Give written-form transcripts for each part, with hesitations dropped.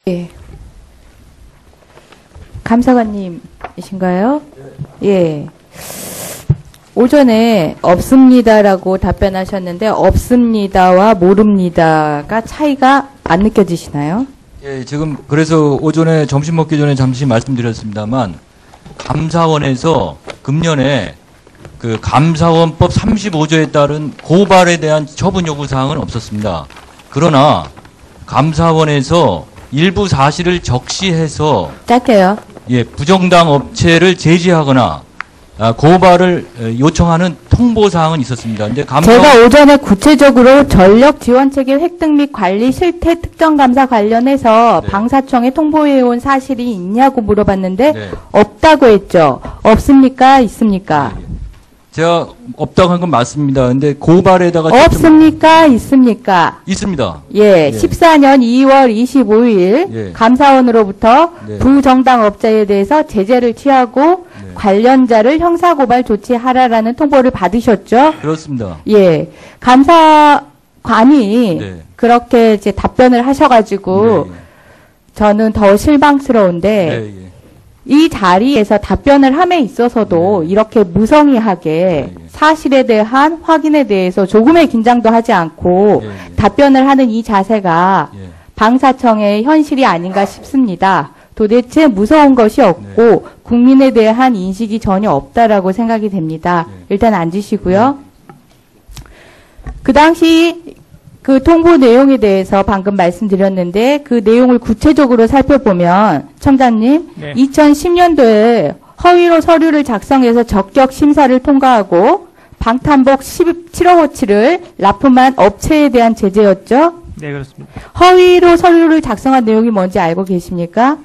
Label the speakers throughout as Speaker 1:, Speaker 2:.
Speaker 1: 예. 감사관님이신가요? 예. 오전에 없습니다라고 답변하셨는데 없습니다와 모릅니다가 차이가 안 느껴지시나요?
Speaker 2: 예, 지금 그래서 오전에 점심 먹기 전에 잠시 말씀드렸습니다만 감사원에서 금년에 그 감사원법 35조에 따른 고발에 대한 처분 요구 사항은 없었습니다. 그러나 감사원에서 일부 사실을 적시해서
Speaker 1: 짧게요.
Speaker 2: 예, 부정당 업체를 제지하거나 고발을 요청하는 통보 사항은 있었습니다. 근데
Speaker 1: 제가 오전에 구체적으로 전력 지원 체계 획득 및 관리 실태 특정 감사 관련해서
Speaker 2: 네.
Speaker 1: 방사청에 통보해온 사실이 있냐고 물어봤는데
Speaker 2: 네.
Speaker 1: 없다고 했죠. 없습니까? 있습니까?
Speaker 2: 예, 예. 제가 없다고 한 건 맞습니다. 근데 고발에다가
Speaker 1: 없습니까? 있습니까?
Speaker 2: 있습니다.
Speaker 1: 예, 14년 2월 25일
Speaker 2: 예.
Speaker 1: 감사원으로부터
Speaker 2: 네.
Speaker 1: 부정당 업자에 대해서 제재를 취하고
Speaker 2: 네.
Speaker 1: 관련자를 형사고발 조치하라라는 통보를 받으셨죠?
Speaker 2: 그렇습니다.
Speaker 1: 예, 감사관이
Speaker 2: 네.
Speaker 1: 그렇게 이제 답변을 하셔가지고
Speaker 2: 네,
Speaker 1: 저는 더 실망스러운데
Speaker 2: 예, 예.
Speaker 1: 이 자리에서 답변을 함에 있어서도
Speaker 2: 네.
Speaker 1: 이렇게 무성의하게
Speaker 2: 네.
Speaker 1: 사실에 대한 확인에 대해서 조금의 긴장도 하지 않고
Speaker 2: 예,
Speaker 1: 답변을 하는 이 자세가
Speaker 2: 예.
Speaker 1: 방사청의 현실이 아닌가 싶습니다. 도대체 무서운 것이 없고 국민에 대한 인식이 전혀 없다라고 생각이 됩니다.
Speaker 2: 네.
Speaker 1: 일단 앉으시고요. 그 당시 그 통보 내용에 대해서 방금 말씀드렸는데 그 내용을 구체적으로 살펴보면 청장님
Speaker 3: 네.
Speaker 1: 2010년도에 허위로 서류를 작성해서 적격 심사를 통과하고 방탄복 17억어치를 납품한 업체에 대한 제재였죠.
Speaker 3: 네, 그렇습니다.
Speaker 1: 허위로 서류를 작성한 내용이 뭔지 알고 계십니까?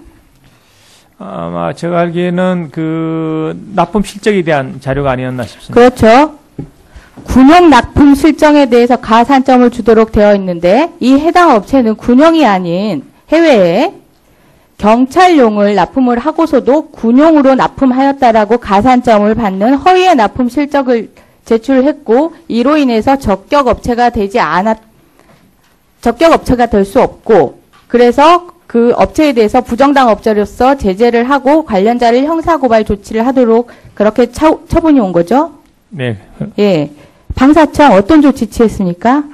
Speaker 3: 아마 제가 알기에는 그 납품 실적에 대한 자료가 아니었나 싶습니다.
Speaker 1: 그렇죠. 군용 납품 실정에 대해서 가산점을 주도록 되어 있는데 이 해당 업체는 군용이 아닌 해외에 경찰용을 납품을 하고서도 군용으로 납품하였다라고 가산점을 받는 허위의 납품 실적을 제출했고 이로 인해서 적격 업체가 될 수 없고 그래서 그 업체에 대해서 부정당 업체로서 제재를 하고 관련자를 형사고발 조치를 하도록 그렇게 처분이 온 거죠.
Speaker 3: 네.
Speaker 1: 예. 방사청 어떤 조치 취했습니까?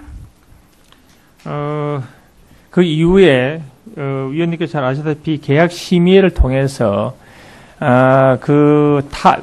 Speaker 3: 그 이후에 위원님께서 잘 아시다시피 계약 심의회를 통해서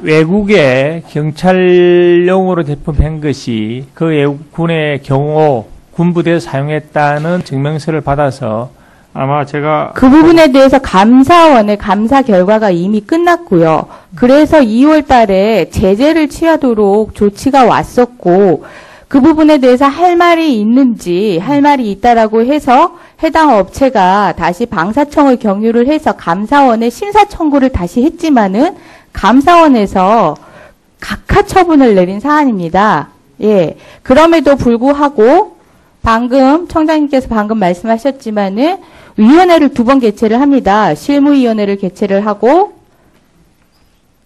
Speaker 3: 외국의 경찰용으로 제품한 것이 그 외국군의 경호 군부대에 사용했다는 증명서를 받아서 아마 제가
Speaker 1: 그 부분에 대해서 감사원의 감사 결과가 이미 끝났고요. 그래서 2월 달에 제재를 취하도록 조치가 왔었고 그 부분에 대해서 할 말이 있는지 할 말이 있다라고 해서 해당 업체가 다시 방사청을 경유를 해서 감사원에 심사 청구를 다시 했지만은 감사원에서 각하 처분을 내린 사안입니다. 예. 그럼에도 불구하고 방금 청장님께서 방금 말씀하셨지만은 위원회를 2번 개최를 합니다. 실무위원회를 개최를 하고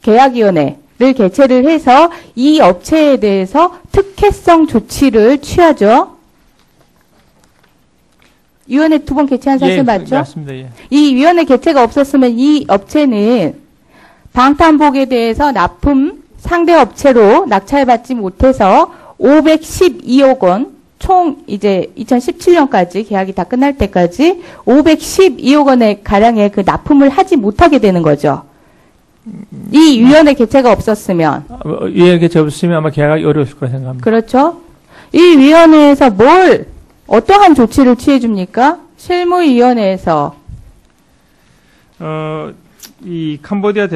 Speaker 1: 계약위원회를 개최를 해서 이 업체에 대해서 특혜성 조치를 취하죠. 위원회 2번 개최한 사실
Speaker 3: 예,
Speaker 1: 맞죠?
Speaker 3: 맞습니다. 예.
Speaker 1: 이 위원회 개최가 없었으면 이 업체는 방탄복에 대해서 납품 상대 업체로 낙찰받지 못해서 512억 원 총 이제 2017년까지 계약이 다 끝날 때까지 512억 원의 가량의 그 납품을 하지 못하게 되는 거죠. 이 위원회 개최가 없었으면.
Speaker 3: 위원회 개최 없으면 아마 계약이 어려웠을 거라 생각합니다.
Speaker 1: 그렇죠. 이 위원회에서 어떠한 조치를 취해줍니까? 실무위원회에서.
Speaker 3: 이 캄보디아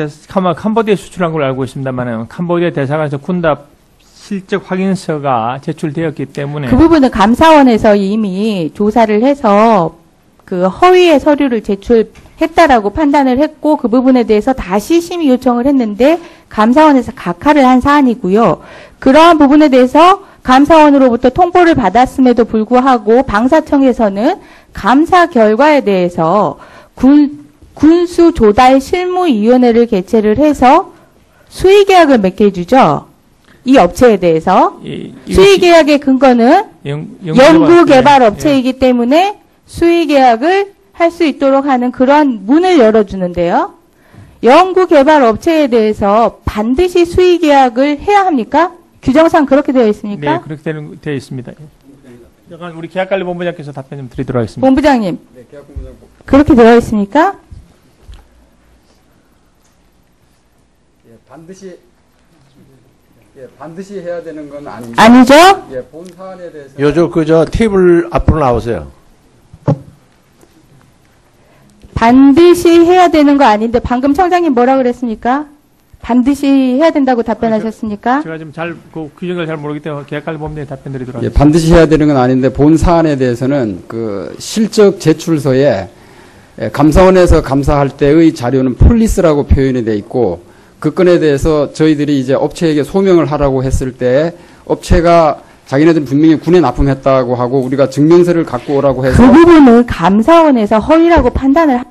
Speaker 3: 수출한 걸로 알고 있습니다만 캄보디아 대사관에서 군답 실적 확인서가 제출되었기 때문에
Speaker 1: 그 부분은 감사원에서 이미 조사를 해서 그 허위의 서류를 제출했다라고 판단을 했고 그 부분에 대해서 다시 심의 요청을 했는데 감사원에서 각하를 한 사안이고요. 그러한 부분에 대해서 감사원으로부터 통보를 받았음에도 불구하고 방사청에서는 감사 결과에 대해서 군수 조달 실무위원회를 개최를 해서 수의계약을 맺게 해주죠. 이 업체에 대해서 수의계약의 근거는 연구개발 업체이기 때문에 수의계약을 할 수 있도록 하는 그러한 문을 열어주는데요. 연구개발 업체에 대해서 반드시 수의 계약을 해야 합니까? 규정상 그렇게 되어 있습니까?
Speaker 3: 네, 그렇게 되어 있습니다. 잠깐 우리 계약관리본부장께서 답변 좀 드리도록 하겠습니다.
Speaker 1: 본부장님,
Speaker 4: 네, 계약본부장
Speaker 1: 그렇게 되어 있습니까?
Speaker 4: 반드시 해야 되는 건 아닙니다.
Speaker 1: 아니죠?
Speaker 4: 예, 본 사안에 대해서
Speaker 5: 요저 그저 테이블 앞으로 나오세요.
Speaker 1: 반드시 해야 되는 거 아닌데 방금 청장님 뭐라 그랬습니까? 반드시 해야 된다고 답변하셨습니까?
Speaker 3: 제가 지금 그 규정을 잘 모르기 때문에 계약관리본부장에 답변 드리도록
Speaker 4: 예,
Speaker 3: 하겠습니다.
Speaker 4: 반드시 해야 되는 건 아닌데 본 사안에 대해서는 그 실적 제출서에 감사원에서 감사할 때의 자료는 폴리스라고 표현이 돼 있고 그 건에 대해서 저희들이 이제 업체에게 소명을 하라고 했을 때 업체가 자기네들은 분명히 군에 납품했다고 하고 우리가 증명서를 갖고 오라고 해서
Speaker 1: 그 부분은 감사원에서 허위라고 판단을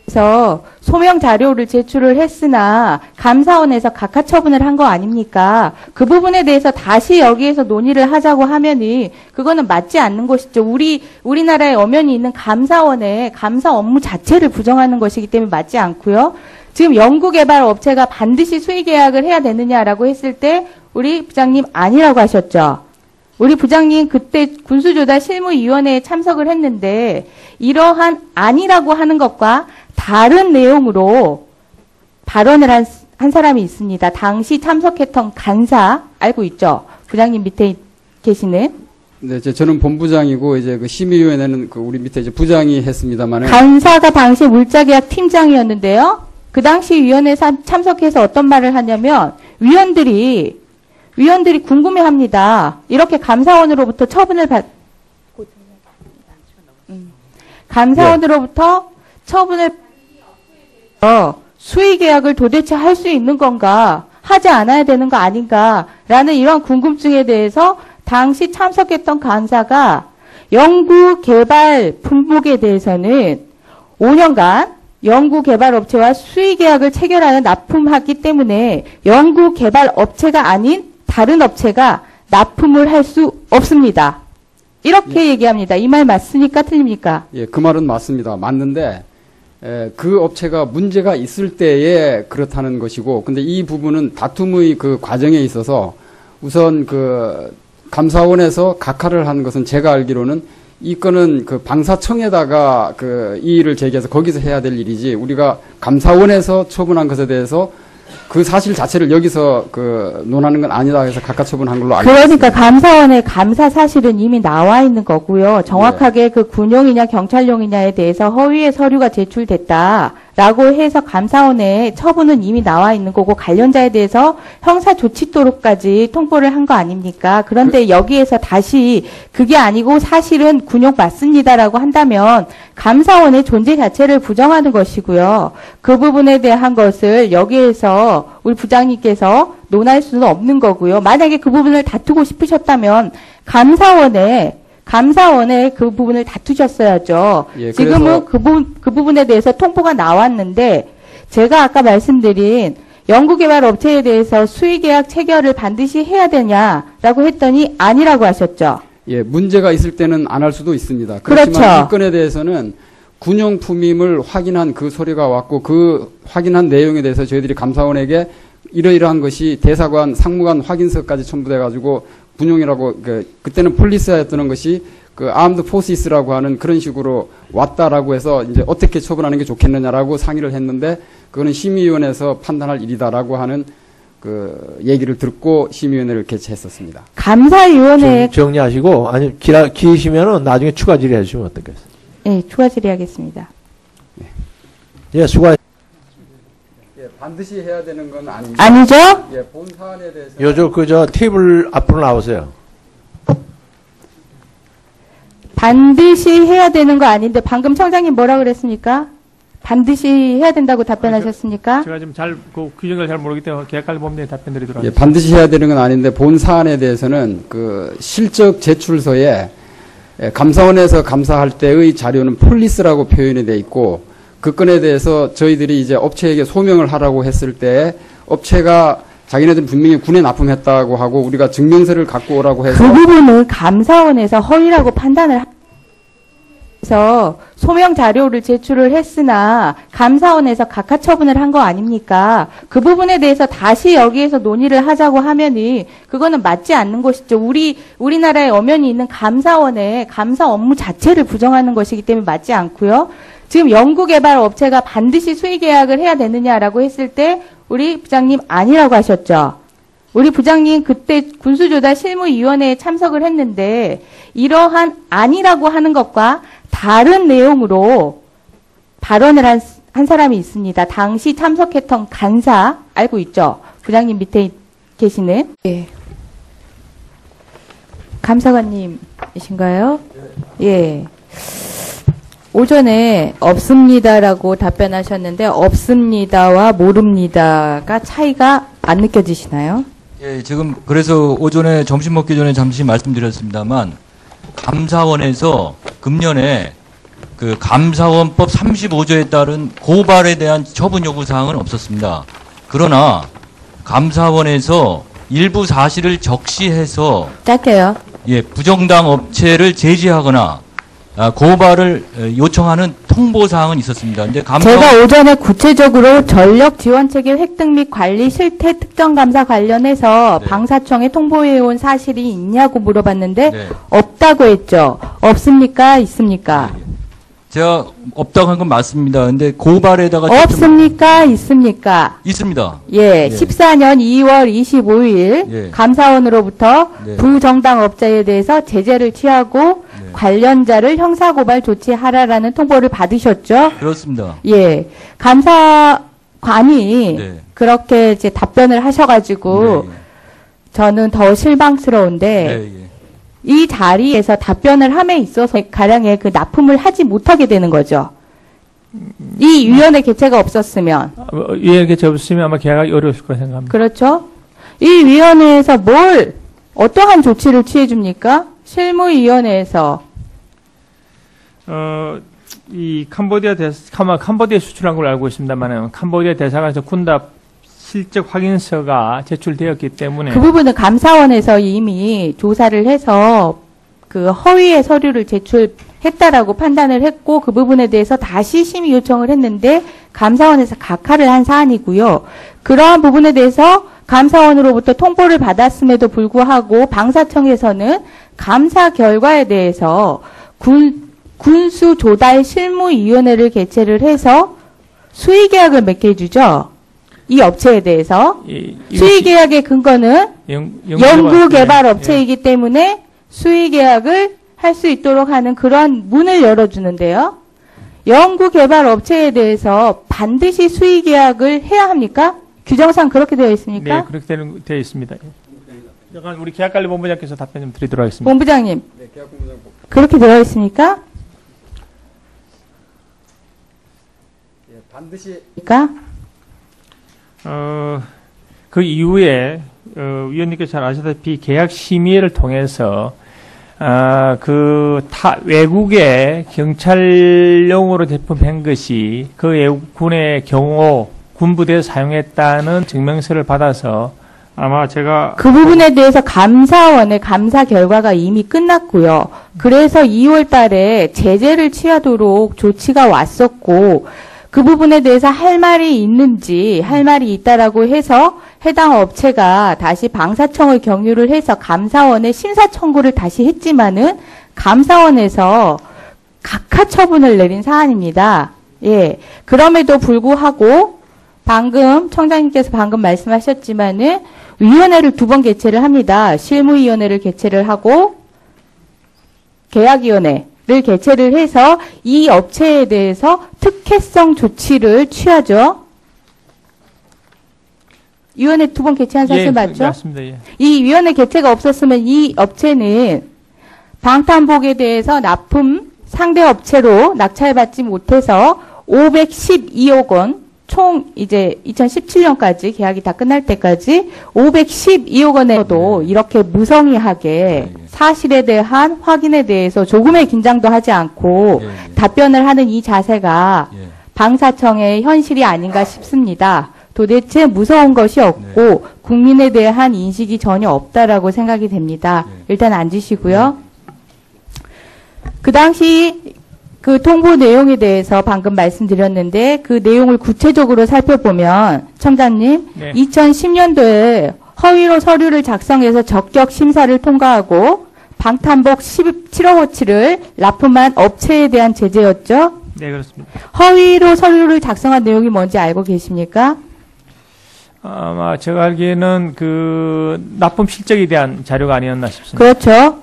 Speaker 1: 해서 소명 자료를 제출을 했으나 감사원에서 각하 처분을 한 거 아닙니까? 그 부분에 대해서 다시 여기에서 논의를 하자고 하면은 그거는 맞지 않는 것이죠. 우리나라에 엄연히 있는 감사원의 감사 업무 자체를 부정하는 것이기 때문에 맞지 않고요. 지금 연구개발 업체가 반드시 수의 계약을 해야 되느냐라고 했을 때 우리 부장님 아니라고 하셨죠. 우리 부장님 그때 군수조달 실무위원회에 참석을 했는데 이러한 아니라고 하는 것과 다른 내용으로 발언을 한 사람이 있습니다. 당시 참석했던 간사 알고 있죠? 부장님 밑에 계시는
Speaker 4: 네, 저는 본부장이고 이제 그 심의위원회는 그 우리 밑에 이제 부장이 했습니다만은
Speaker 1: 간사가 당시 물자계약 팀장이었는데요. 그 당시 위원회에 참석해서 어떤 말을 하냐면 위원들이 궁금해합니다. 이렇게 감사원으로부터 감사원으로부터 처분을 수의 계약을 도대체 할 수 있는 건가, 하지 않아야 되는 거 아닌가라는 이런 궁금증에 대해서 당시 참석했던 간사가 연구개발 품목에 대해서는 5년간 연구개발업체와 수의계약을 체결하여 납품하기 때문에 연구개발업체가 아닌 다른 업체가 납품을 할 수 없습니다. 이렇게 얘기합니다. 이 말 맞습니까? 틀립니까?
Speaker 4: 예, 그 말은 맞습니다. 맞는데 그 업체가 문제가 있을 때에 그렇다는 것이고, 근데 이 부분은 다툼의 그 과정에 있어서 우선 그 감사원에서 각하를 한 것은 제가 알기로는 이 건은 그 방사청에다가 그 이 일을 제기해서 거기서 해야 될 일이지 우리가 감사원에서 처분한 것에 대해서 그 사실 자체를 여기서 그 논하는 건 아니다 해서 각하 처분한 걸로 알고 있습니다.
Speaker 1: 그러니까 감사원의 감사 사실은 이미 나와 있는 거고요. 정확하게 그 군용이냐 경찰용이냐에 대해서 허위의 서류가 제출됐다라고 해서 감사원의 처분은 이미 나와 있는 거고 관련자에 대해서 형사조치도로까지 통보를 한 거 아닙니까? 그런데 여기에서 다시 그게 아니고 사실은 군용 맞습니다라고 한다면 감사원의 존재 자체를 부정하는 것이고요. 그 부분에 대한 것을 여기에서 우리 부장님께서 논할 수는 없는 거고요. 만약에 그 부분을 다투고 싶으셨다면 감사원에 그 부분을 다투셨어야죠.
Speaker 4: 예,
Speaker 1: 지금은 그 부분에 대해서 통보가 나왔는데 제가 아까 말씀드린 연구개발 업체에 대해서 수의계약 체결을 반드시 해야 되냐라고 했더니 아니라고 하셨죠.
Speaker 4: 예, 문제가 있을 때는 안 할 수도 있습니다. 그렇지만
Speaker 1: 그렇죠.
Speaker 4: 이 건에 대해서는 군용품임을 확인한 그 소리가 왔고 그 확인한 내용에 대해서 저희들이 감사원에게 이러이러한 것이 대사관, 상무관 확인서까지 첨부돼가지고 군용이라고 그때는 폴리스였던 것이 그 아임드 포시스라고 하는 그런 식으로 왔다라고 해서 이제 어떻게 처분하는 게 좋겠느냐라고 상의를 했는데 그거는 심의위원회에서 판단할 일이다라고 하는 그 얘기를 듣고 심의위원회를 개최했었습니다.
Speaker 1: 감사위원회
Speaker 5: 정리하시고 아니 기시면은 나중에 추가 질의해 주시면 어떻겠어요?
Speaker 1: 네, 추가 질의하겠습니다.
Speaker 5: 예, 수고.
Speaker 4: 예, 반드시 해야 되는 건 아닙니다.
Speaker 1: 아니죠?
Speaker 4: 예, 본 사안에 대해서
Speaker 5: 요저 그저 테이블 앞으로 나오세요.
Speaker 1: 반드시 해야 되는 거 아닌데 방금 청장님 뭐라 그랬습니까? 반드시 해야 된다고 답변하셨습니까?
Speaker 3: 제가 지금 그 규정을 잘 모르기 때문에 계약관리본부장에 답변 드리도록
Speaker 4: 예,
Speaker 3: 하겠습니다.
Speaker 4: 반드시 해야 되는 건 아닌데 본 사안에 대해서는 그 실적 제출서에 감사원에서 감사할 때의 자료는 폴리스라고 표현이 돼 있고 그 건에 대해서 저희들이 이제 업체에게 소명을 하라고 했을 때 업체가 자기네들은 분명히 군에 납품했다고 하고 우리가 증명서를 갖고 오라고 해서
Speaker 1: 그 부분은 감사원에서 허위라고 판단을 그래서 소명 자료를 제출을 했으나 감사원에서 각하 처분을 한 거 아닙니까? 그 부분에 대해서 다시 여기에서 논의를 하자고 하면은 그거는 맞지 않는 것이죠. 우리나라에 엄연히 있는 감사원의 감사 업무 자체를 부정하는 것이기 때문에 맞지 않고요. 지금 연구개발 업체가 반드시 수의계약을 해야 되느냐라고 했을 때 우리 부장님 아니라고 하셨죠. 우리 부장님 그때 군수조달 실무위원회에 참석을 했는데 이러한 아니라고 하는 것과 다른 내용으로 발언을 한 사람이 있습니다. 당시 참석했던 간사 알고 있죠? 부장님 밑에 계시는. 예. 감사관님이신가요? 예. 오전에 없습니다라고 답변하셨는데 없습니다와 모릅니다가 차이가 안 느껴지시나요?
Speaker 2: 예, 지금 그래서 오전에 점심 먹기 전에 잠시 말씀드렸습니다만 감사원에서 금년에 그 감사원법 35조에 따른 고발에 대한 처분 요구 사항은 없었습니다. 그러나 감사원에서 일부 사실을 적시해서
Speaker 1: 짧게요.
Speaker 2: 예, 부정당 업체를 제지하거나 고발을 요청하는 통보 사항은 있었습니다. 근데
Speaker 1: 제가 오전에 구체적으로 전력 지원 체계 획득 및 관리 실태 특정 감사 관련해서
Speaker 2: 네.
Speaker 1: 방사청에 통보해온 사실이 있냐고 물어봤는데
Speaker 2: 네.
Speaker 1: 없다고 했죠. 없습니까? 있습니까?
Speaker 2: 제가 없다고 한 건 맞습니다. 근데 고발에다가
Speaker 1: 없습니까? 있습니까?
Speaker 2: 있습니다.
Speaker 1: 예,
Speaker 2: 예.
Speaker 1: 14년 2월 25일
Speaker 2: 예.
Speaker 1: 감사원으로부터
Speaker 2: 네.
Speaker 1: 부정당 업자에 대해서 제재를 취하고
Speaker 2: 네.
Speaker 1: 관련자를 형사고발 조치하라라는 통보를 받으셨죠?
Speaker 2: 그렇습니다.
Speaker 1: 예, 감사관이
Speaker 2: 네.
Speaker 1: 그렇게 이제 답변을 하셔가지고
Speaker 2: 네,
Speaker 1: 저는 더 실망스러운데
Speaker 2: 예, 예.
Speaker 1: 이 자리에서 답변을 함에 있어서 가량의 그 납품을 하지 못하게 되는 거죠. 이 위원회 개최가 없었으면
Speaker 3: 위원회 개최 없으면 아마 계약이 어려웠을 거라 생각합니다.
Speaker 1: 그렇죠. 이 위원회에서 어떠한 조치를 취해줍니까? 실무위원회에서
Speaker 3: 이 캄보디아 수출한 걸로 알고 있습니다만은 캄보디아 대사관에서 군답 실적 확인서가 제출되었기 때문에
Speaker 1: 그 부분은 감사원에서 이미 조사를 해서 그 허위의 서류를 제출했다라고 판단을 했고 그 부분에 대해서 다시 심의 요청을 했는데 감사원에서 각하를 한 사안이고요. 그러한 부분에 대해서 감사원으로부터 통보를 받았음에도 불구하고 방사청에서는 감사 결과에 대해서 군수 조달 실무위원회를 개최를 해서 수의계약을 맺게 해주죠. 이 업체에 대해서 수의계약의 근거는 연구개발 업체이기 때문에 수의계약을 할 수 있도록 하는 그러한 문을 열어주는데요. 연구개발 업체에 대해서 반드시 수의계약을 해야 합니까? 규정상 그렇게 되어 있습니까?
Speaker 3: 네, 그렇게 되어 있습니다. 잠깐 우리 계약관리본부장께서 답변 좀 드리도록 하겠습니다.
Speaker 1: 본부장님,
Speaker 4: 네, 계약본부장
Speaker 1: 그렇게 되어 있습니까?
Speaker 4: 예, 반드시
Speaker 3: 그 이후에 위원님께서 잘 아시다시피 계약 심의회를 통해서 외국의 경찰용으로 제품한 것이 그 외국군의 경호 군부대에 사용했다는 증명서를 받아서 아마 제가
Speaker 1: 그 부분에 대해서 감사원의 감사 결과가 이미 끝났고요. 그래서 2월 달에 제재를 취하도록 조치가 왔었고 그 부분에 대해서 할 말이 있는지 할 말이 있다라고 해서 해당 업체가 다시 방사청을 경유를 해서 감사원에 심사 청구를 다시 했지만은 감사원에서 각하 처분을 내린 사안입니다. 예. 그럼에도 불구하고 청장님께서 방금 말씀하셨지만은 위원회를 2번 개최를 합니다. 실무위원회를 개최를 하고 계약위원회를 개최를 해서 이 업체에 대해서 특혜성 조치를 취하죠. 위원회 2번 개최한 사실 맞죠?
Speaker 3: 맞습니다. 예.
Speaker 1: 이 위원회 개최가 없었으면 이 업체는 방탄복에 대해서 납품 상대 업체로 낙찰받지 못해서 512억 원, 총 이제 2017년까지 계약이 다 끝날 때까지 512억 원에도 이렇게 무성의하게 사실에 대한 확인에 대해서 조금의 긴장도 하지 않고 답변을 하는 이 자세가 방사청의 현실이 아닌가 싶습니다. 도대체 무서운 것이 없고 국민에 대한 인식이 전혀 없다라고 생각이 됩니다. 일단 앉으시고요. 그 당시 그 통보 내용에 대해서 방금 말씀드렸는데 그 내용을 구체적으로 살펴보면 청장님
Speaker 3: 네.
Speaker 1: 2010년도에 허위로 서류를 작성해서 적격 심사를 통과하고 방탄복 17억어치를 납품한 업체에 대한 제재였죠.
Speaker 3: 네, 그렇습니다.
Speaker 1: 허위로 서류를 작성한 내용이 뭔지 알고 계십니까?
Speaker 3: 아마 제가 알기에는 그 납품 실적에 대한 자료가 아니었나 싶습니다.
Speaker 1: 그렇죠.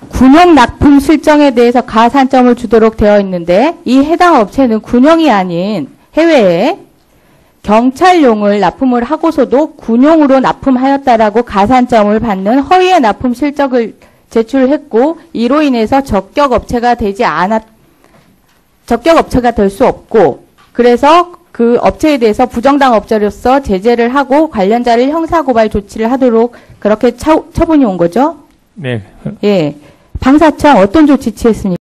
Speaker 1: 군용 납품 실정에 대해서 가산점을 주도록 되어 있는데 이 해당 업체는 군용이 아닌 해외에 경찰용을 납품을 하고서도 군용으로 납품하였다라고 가산점을 받는 허위의 납품 실적을 제출했고 이로 인해서 적격 업체가 될 수 없고 그래서 그 업체에 대해서 부정당 업체로서 제재를 하고 관련자를 형사고발 조치를 하도록 그렇게 처분이 온 거죠.
Speaker 3: 네.
Speaker 1: 예. 방사청 어떤 조치 취했습니까?